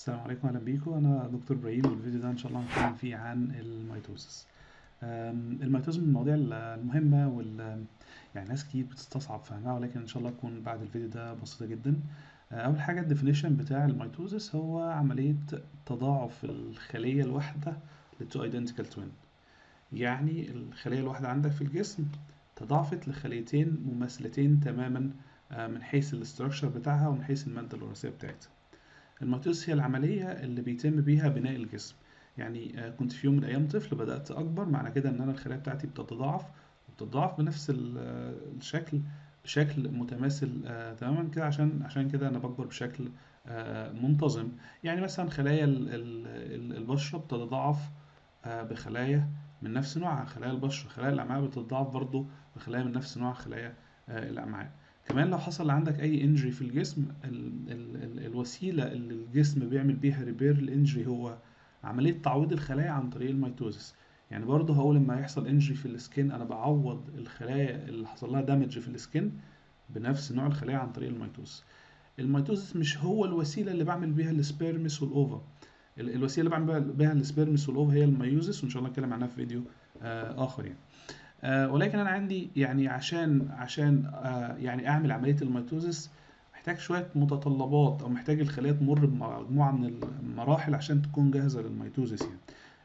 السلام عليكم، اهلا بيكم. انا دكتور ابراهيم، والفيديو ده ان شاء الله هنتكلم فيه عن الميتوزس. الميتوزس من المواضيع المهمه يعني ناس كتير بتستصعب فهمها، ولكن ان شاء الله تكون بعد الفيديو ده بسيطه جدا. اول حاجه الديفينيشن بتاع الميتوزس هو عمليه تضاعف الخليه الواحده لتو ايدنتيكال توين. يعني الخليه الواحده عندك في الجسم تضاعفت لخليتين مماثلتين تماما، من حيث الاستراكشر بتاعها ومن حيث الماده الوراثيه بتاعتها. الميتوزس هي العملية اللي بيتم بيها بناء الجسم. يعني كنت في يوم من الأيام طفل، بدأت أكبر، معنى كده إن أنا الخلايا بتاعتي بتتضاعف، وبتتضاعف بنفس الشكل، بشكل متماثل تماما كده. عشان كده أنا بكبر بشكل منتظم. يعني مثلا خلايا البشرة بتتضاعف بخلايا من نفس نوعها، خلايا البشرة. خلايا الأمعاء بتتضاعف برضو بخلايا من نفس نوع خلايا الأمعاء. كمان لو حصل عندك اي انجري في الجسم، الوسيله اللي الجسم بيعمل بيها ريبير الانجري هو عمليه تعويض الخلايا عن طريق الميتوزس. يعني برضه هو لما يحصل انجري في السكين، انا بعوض الخلايا اللي حصل لها دامج في السكين بنفس نوع الخلايا عن طريق الميتوزس. الميتوزس مش هو الوسيله اللي بعمل بيها السبيرمس والاوفا. الوسيله اللي بعمل بيها السبيرمس والاوفا هي الميوزس، وان شاء الله نتكلم عنها في فيديو اخر يعني. ولكن انا عندي يعني عشان يعني اعمل عمليه الميتوزس، محتاج شويه متطلبات، او محتاج الخليه تمر بمجموعه من المراحل عشان تكون جاهزه للميتوزس يعني.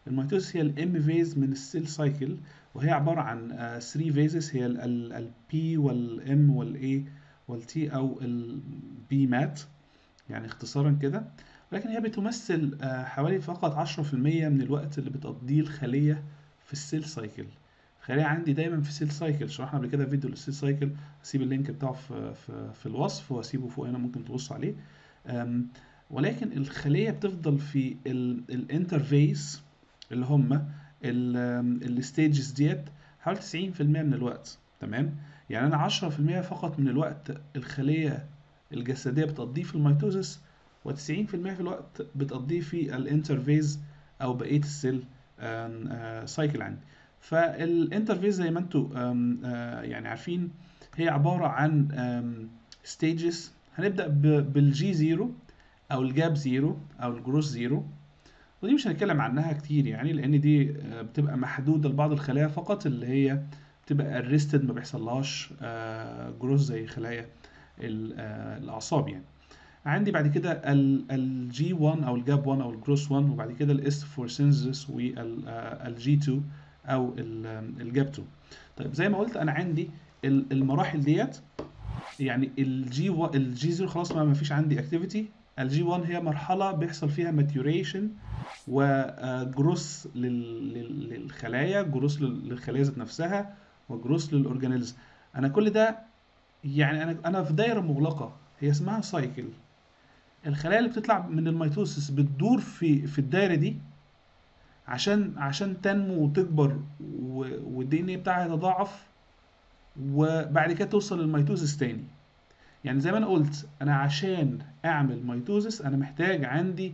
الميتوزس هي الام فيز من السيل سايكل، وهي عباره عن 3 فيزز، هي البي والام والاي والتي، او البي مات يعني اختصارا كده. ولكن هي بتمثل حوالي فقط 10% من الوقت اللي بتقضيه الخليه في السيل سايكل. الخلية عندي دايما في سيل سايكل، شرحنا قبل كده فيديو للسيل سايكل، هسيب اللينك بتاعه في الوصف، وهسيبه فوق هنا ممكن تبص عليه. ولكن الخلية بتفضل في الانترفيس اللي هم الستيجز ديت حوالي 90% من الوقت. تمام، يعني انا 10% فقط من الوقت الخلية الجسدية بتقضيه في الميتوزس، و90% في الوقت بتقضيه في الانترفيز او بقية السيل سايكل عندي. فالانترفيس زي ما انتم يعني عارفين، هي عبارة عن ستيجز. هنبدأ بالجي زيرو، او الجاب زيرو، او الجروس زيرو. ودي مش هنتكلم عنها كتير يعني، لان دي بتبقى محدودة لبعض الخلايا فقط، اللي هي بتبقى ارستد، ما بيحصلهاش جروس زي خلايا الاعصاب يعني. عندي بعد كده الجي 1 او الجاب 1 او الجروس 1، وبعد كده الاس فور سينزس، والجي 2 او الجاب 2. طيب زي ما قلت، انا عندي المراحل ديت. يعني الجي 0 خلاص ما فيش عندي اكتيفيتي. الجي 1 هي مرحله بيحصل فيها ماتيوريشن وجروس للخلايا، جروس للخلايا ذات نفسها، وجروس للاورجانيلز. انا كل ده يعني انا في دايره مغلقه، هي اسمها سايكل. الخلايا اللي بتطلع من الميتوسيس بتدور في الدايره دي عشان تنمو وتكبر، والدي ان ايه بتاعها يتضاعف، وبعد كده توصل للميتوزس تاني. يعني زي ما انا قلت، انا عشان اعمل ميتوزس انا محتاج عندي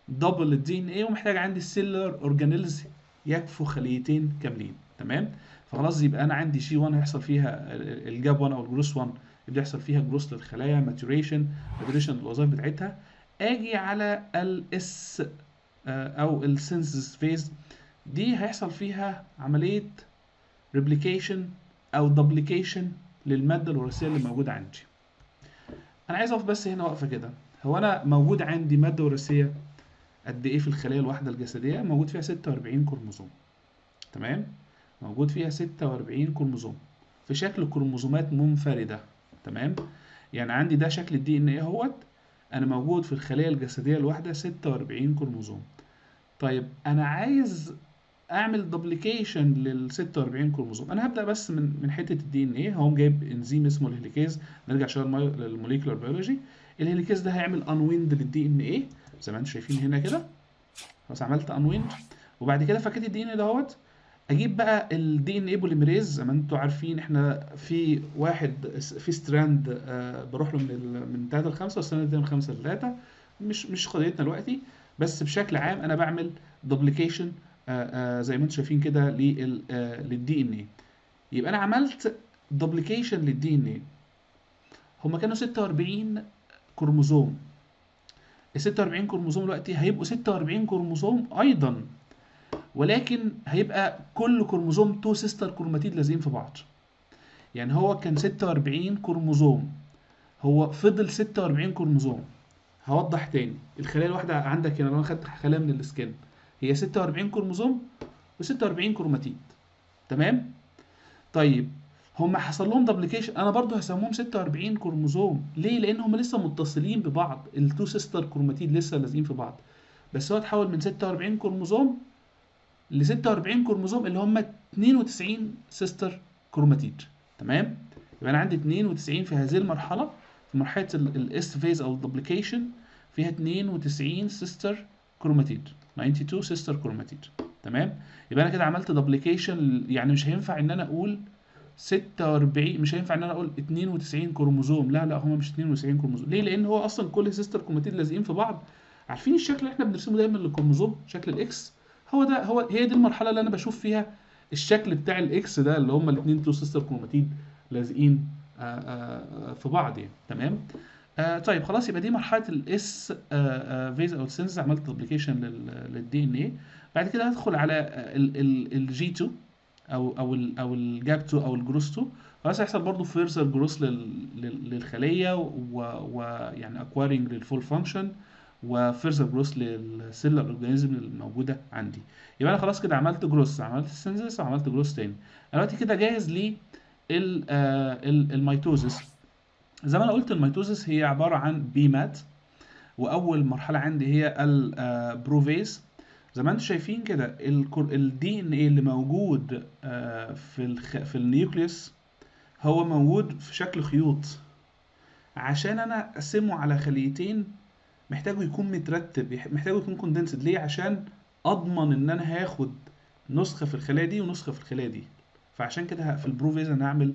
دبل الدي ان ايه، ومحتاج عندي السيلر اورجانيلز يكفوا خليتين كاملين. تمام، فخلاص يبقى انا عندي شي 1 هيحصل فيها الجاب 1 او الجروس 1، يبدا يحصل فيها جروس للخلايا، ماتوريشن للوظائف بتاعتها. اجي على الاس او السينثيسيس فيز، دي هيحصل فيها عمليه ريبليكيشن او دوبليكيشن للماده الوراثيه اللي موجوده عندي. انا عايز اقف بس هنا وقفه كده. هو انا موجود عندي ماده وراثيه قد ايه في الخليه الواحده الجسديه؟ موجود فيها 46 كروموسوم. تمام، موجود فيها 46 كروموسوم في شكل كروموسومات منفرده. تمام، يعني عندي ده شكل الدي ان ايه اهوت. انا موجود في الخليه الجسديه الواحده 46 كروموسوم. طيب انا عايز اعمل دوبليكيشن لل 46 كروموسوم. انا هبدا بس من حته الدي ان ايه. هقوم جايب انزيم اسمه الهيليكيز. نرجع شويه للموليكولار بيولوجي. الهيليكيز ده هيعمل انويند للدي ان ايه زي ما انتم شايفين هنا كده. خلاص عملت انويند، وبعد كده فكيت الدي ان ايه دهوت. اجيب بقى الدي ان ايه بوليميريز. زي ما انتم عارفين، احنا في في ستراند بروح له من 3 ل 5، والستراند من 5 ل 3. مش قضيتنا دلوقتي، بس بشكل عام انا بعمل دوبليكيشن زي ما انتم شايفين كده للدي ان ايه. يبقى انا عملت دوبليكيشن للدي ان ايه. هما كانوا 46 كروموزوم. ال 46 كروموسوم دلوقتي هيبقوا 46 كروموسوم ايضا، ولكن هيبقى كل كروموسوم تو سيستر كروماتيد لازقين في بعض. يعني هو كان 46 كروموسوم، هو فضل 46 كروموسوم. هوضح تاني، الخلايا الواحدة عندك هنا لو انا خدت خلايا من السكن هي 46 كروموسوم و46 كروماتيد، تمام؟ طيب هم حصل لهم دبليكيشن، انا برضو هسموهم 46 كروموسوم. ليه؟ لان هم لسه متصلين ببعض، التو سيستر كروماتيد لسه لازقين في بعض، بس هو اتحول من 46 كروموسوم ل 46 كروموسوم اللي هم 92 سيستر كروماتيد، تمام؟ يبقى انا عندي 92 في هذه المرحله، في مرحله الاس فيز او الدبليكيشن، فيها 92 سيستر كروماتيد، 92 سيستر كروماتيد، تمام؟ يبقى انا كده عملت دبليكيشن. يعني مش هينفع ان انا اقول 46، مش هينفع ان انا اقول 92 كروموسوم، لا لا، هم مش 92 كروموسوم. ليه؟ لان هو اصلا كل سيستر كروماتيد لازقين في بعض. عارفين الشكل اللي احنا بنرسمه دايما للكروموسوم، شكل الاكس؟ هي دي المرحله اللي انا بشوف فيها الشكل بتاع الاكس ده، اللي هم الاثنين تو سيستر كروماتيد لازقين في بعض يعني، تمام؟ طيب خلاص، يبقى دي مرحله الاس فيز او السنس، عملت دبليكيشن للدي ان ايه. بعد كده هدخل على الجي 2 او الجاب 2 او الجروس 2. خلاص هيحصل برضو فيرزر جروس للخليه، ويعني اكوايرنج للفول فانكشن، وفيرزر جروس للسيلر اورجانيزم الموجوده عندي. يبقى انا خلاص كده عملت جروس، عملت سينثيسيس، وعملت جروس تاني. انا دلوقتي كده جاهز الميتوزس. زي ما انا قلت، الميتوزس هي عباره عن بيمات، واول مرحله عندي هي البروفيز. زي ما انتم شايفين كده، الدي ان ايه اللي موجود في النيوكليوس هو موجود في شكل خيوط. عشان انا اقسمه على خليتين محتاجه يكون مترتب، محتاجه يكون كوندنسد. ليه؟ عشان اضمن ان انا هاخد نسخه في الخلايا دي ونسخه في الخلايا دي. فعشان كده في البروفيز انا هعمل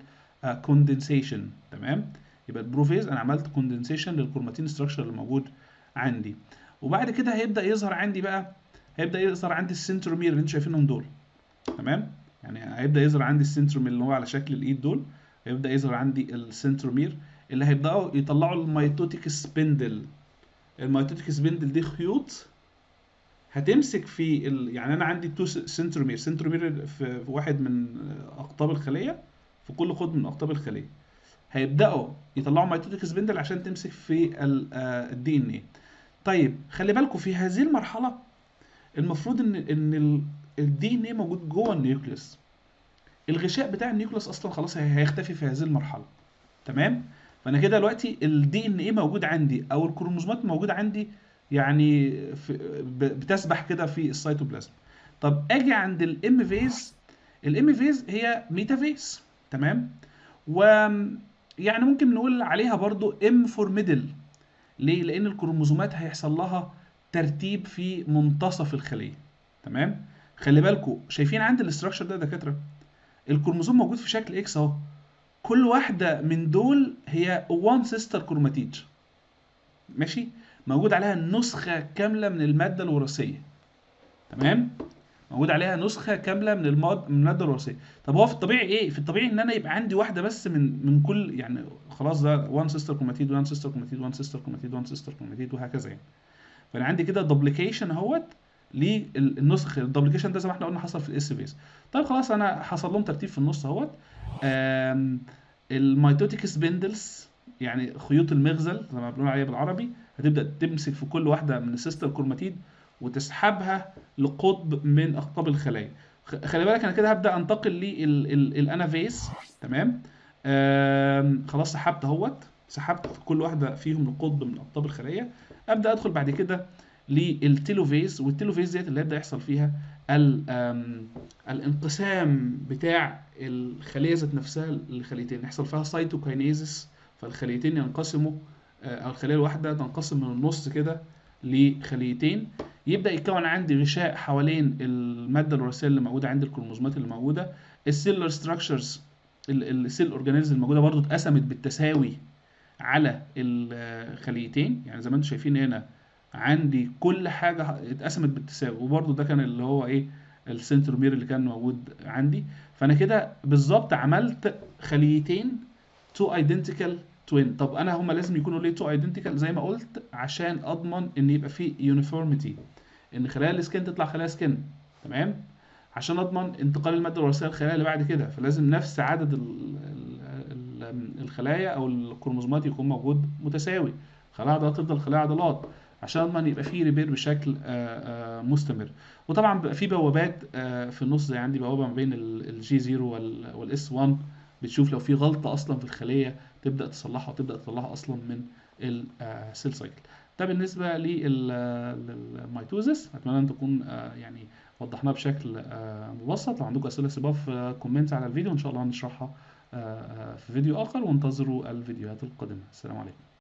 كوندنسيشن، تمام؟ يبقى البروفيز انا عملت كوندنسيشن للكروماتين ستراكشر اللي موجود عندي. وبعد كده هيبدا يظهر عندي بقى، هيبدا يظهر عندي السنترومير اللي انتوا شايفينهم دول، تمام؟ يعني هيبدا يظهر عندي السنترومير اللي هو على شكل الايد دول، هيبدا يظهر عندي السنترومير اللي هيبداوا يطلعوا الميتوتيك سبندل. الميتوتيك سبندل دي خيوط هتمسك في يعني انا عندي تو سنترومير، سنترومير في واحد من اقطاب الخليه، في كل قطب من اقطاب الخليه هيبداوا يطلعوا ميتوتيك سبندل عشان تمسك في الدي ان ايه. طيب خلي بالكم في هذه المرحله المفروض ان الدي ان ايه موجود جوه النيوكليوس. الغشاء بتاع النيوكليوس اصلا خلاص هيختفي في هذه المرحله، تمام؟ فانا كده دلوقتي الدي ان ايه موجود عندي، او الكروموسومات موجوده عندي، يعني بتسبح كده في السيتوبلازم. طب اجي عند الام فيز. الام فيز هي ميتافيز، تمام؟ ويعني ممكن نقول عليها برضو ام فور ميدل. ليه؟ لان الكروموسومات هيحصل لها ترتيب في منتصف الخليه، تمام؟ خلي بالكم، شايفين عند الاستراكشر ده يا دكاتره؟ الكروموسوم موجود في شكل اكس اهو. كل واحده من دول هي وان سيستر كروماتيد، ماشي؟ موجود عليها نسخه كامله من الماده الوراثيه، تمام؟ موجود عليها نسخه كامله من الماده الوراثيه. طب هو في الطبيعي ايه؟ في الطبيعي ان انا يبقى عندي واحده بس من كل، يعني خلاص ده وان سيستر كروماتيد، وان سيستر كروماتيد، وان سيستر كروماتيد، وان سيستر كروماتيد، وهكذا يعني. فانا عندي كده دوبليكيشن اهوت للنسخ. الدوبليكيشن ده زي ما احنا قلنا حصل في الاس بيس. طيب خلاص، انا حصل لهم ترتيب في النص اهوت. الميتوتيك سبندلز، يعني خيوط المغزل زي ما بنقول عليها بالعربي، هتبدا تمسك في كل واحده من السيستر كروماتيد وتسحبها لقطب من اقطاب الخلايا. خلي بالك انا كده هبدا انتقل للانافيز، تمام؟ خلاص سحبت اهوت، سحبت كل واحده فيهم لقطب من اقطاب الخليه. ابدا ادخل بعد كده للتيلوفيز، والتيلوفيز ديت اللي هيبدا يحصل فيها الانقسام بتاع الخليه ذات نفسها لخليتين، يحصل فيها سايتوكاينيزس، فالخليتين ينقسموا، او الخليه الواحده تنقسم من النص كده لخليتين. يبدا يتكون عندي غشاء حوالين الماده الوراثيه اللي موجوده عند الكروموسومات اللي موجوده. السيلر ستراكشرز، السيل اورجانيزم الموجوده برضو اتقسمت بالتساوي على الخليتين. يعني زي ما انتم شايفين هنا عندي كل حاجه اتقسمت بالتساوي، وبرضو ده كان اللي هو ايه، السنترومير اللي كان موجود عندي. فانا كده بالظبط عملت خليتين تو توين. طب انا هما لازم يكونوا ليه تو ايدنتيكال زي ما قلت عشان اضمن ان يبقى في يونيفورميتي، ان خلايا السكن تطلع خلايا سكن، تمام، عشان اضمن انتقال الماده الوراثيه للخلايا اللي بعد كده. فلازم نفس عدد الخلايا او الكروموزومات يكون موجود متساوي، خلايا عضلات تفضل خلايا عضلات، عشان اضمن يبقى في ريبير بشكل مستمر. وطبعا بيبقى في بوابات في النص، زي عندي بوابه ما بين الجي 0 والاس 1، بتشوف لو في غلطه اصلا في الخليه تبدا تصلحها وتبدا تطلعها اصلا من السيل سايكل. ده بالنسبه للميتوزس. اتمنى ان تكون يعني وضحناها بشكل مبسط. لو عندكم اسئله سيبوها في كومنت على الفيديو، ان شاء الله هنشرحها في فيديو اخر، وانتظروا الفيديوهات القادمه. السلام عليكم.